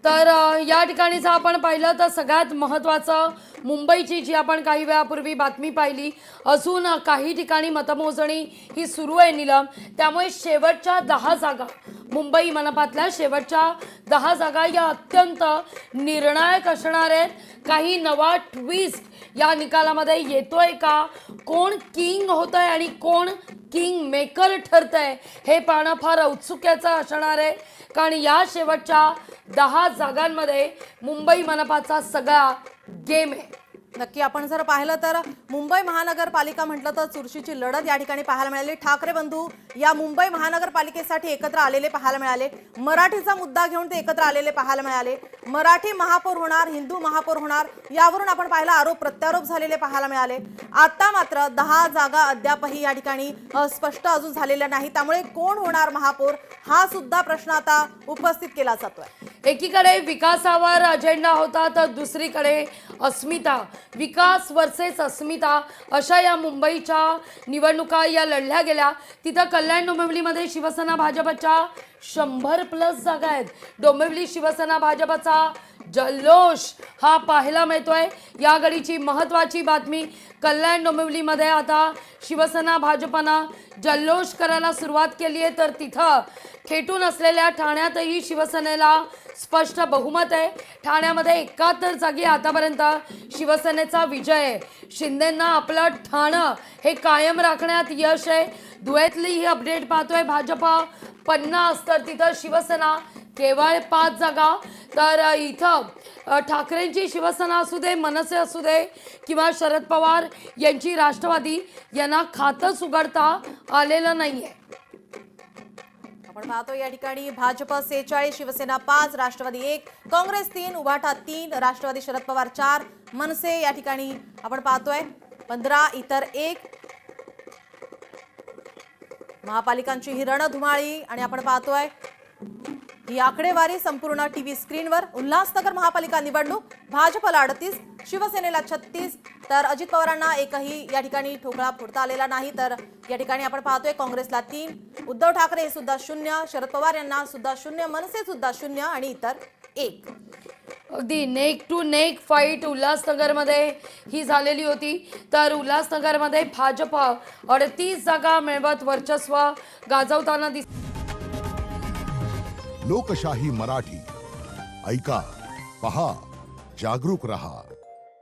तर या ठिकाणीचं आपण पाहिलं तर सगळ्यात महत्त्वाचं मुंबईची जी आपण काही वेळापूर्वी बातमी पाहिली, अजून काही ठिकाणी मतमोजणी ही सुरू आहे नीलम. त्यामुळे शेवटच्या 10 जागा, मुंबई मनपातल्या शेवटच्या 10 जागा या अत्यंत निर्णायक असणार आहेत. काही नवा ट्विस्ट या निकालामध्ये येतोय का, कोण किंग होतंय आणि कोण किंग मेकर ठरतंय हे पाहणं फार औत्सुक्याचं असणार आहे. कारण या शेवटच्या 10 जागांमध्ये मुंबई मनपाचा सगळा गेम आहे. नक्की आपण जर पाहिलं तर मुंबई महानगरपालिका म्हटलं तर चुरशीची लढत या ठिकाणी पाहायला मिळाली. ठाकरे बंधू या मुंबई महानगरपालिकेसाठी एकत्र आलेले पाहायला मिळाले. मराठीचा मुद्दा घेऊन ते एकत्र आलेले पाहायला मिळाले. मराठी महापौर होणार, हिंदू महापौर होणार यावरून आपण पाहिलं आरोप प्रत्यारोप झालेले पाहायला मिळाले. आता मात्र 10 जागा अद्यापही या ठिकाणी स्पष्ट अजून झालेल्या नाही. त्यामुळे कोण होणार महापौर हा सुद्धा प्रश्न आता उपस्थित केला जातोय. एकीकडे विकासावर अजेंडा होता तर दुसरीकडे अस्मिता, विकास वर्सेस अस्मिता अशा या मुंबईच्या निवडणुका या लढल्या गेल्या. तिथं कल्याण डोंबिवलीमध्ये शिवसेना भाजपच्या 100+ जागा आहेत. डोंबिवली शिवसेना भाजपचा जल्लोष हा पाहायला मिळतोय. या घडीची महत्त्वाची बातमी, कल्याण डोंबिवलीमध्ये आता शिवसेना भाजपनं जल्लोष करायला सुरुवात केली आहे. तर तिथं खेटून असलेल्या ठाण्यातही शिवसेनेला स्पष्ट बहुमत आहे. ठाण्यामध्ये 71 जागी आतापर्यंत शिवसेनेचा विजय आहे. शिंदेंना आपलं ठाणं हे कायम राखण्यात यश आहे. धुळ्यातली ही अपडेट पाहतोय, भाजपा 50 तर तिथं शिवसेना केवळ 5 जागा. तर इथं ठाकरेंची शिवसेना असू दे, मनसे असू दे किंवा शरद पवार यांची राष्ट्रवादी यांना खातंच उघडता आलेलं नाहीये. आपण पाहतो या ठिकाणी भाजप 46, शिवसेना 5, राष्ट्रवादी 1, काँग्रेस 3, उभाटा 3, राष्ट्रवादी शरद पवार 4, मनसे या ठिकाणी आपण पाहतोय 15, इतर 1. महापालिकांची ही रणधुमाळी आणि आपण पाहतोय ही आकडेवारी संपूर्ण टीव्ही स्क्रीनवर. उल्हासनगर महापालिका निवडणूक भाजपला 38, शिवसेनेला 36, तर अजित पवारांना एकही या ठिकाणी ठोकळा फोडता आलेला नाही. तर या ठिकाणी आपण पाहतोय काँग्रेसला 3, उद्धव ठाकरे सुद्धा 0, शरद पवार यांना सुद्धा 0, मनसे सुद्धा 0 आणि इतर 1. अगदी नेक टू नेक फाईट उल्हासनगरमध्ये ही झालेली होती. तर उल्हासनगरमध्ये भाजप 38 जागा मिळवत वर्चस्व गाजवताना लोकशाही मराठी ऐका, पहा, जागरूक रहा.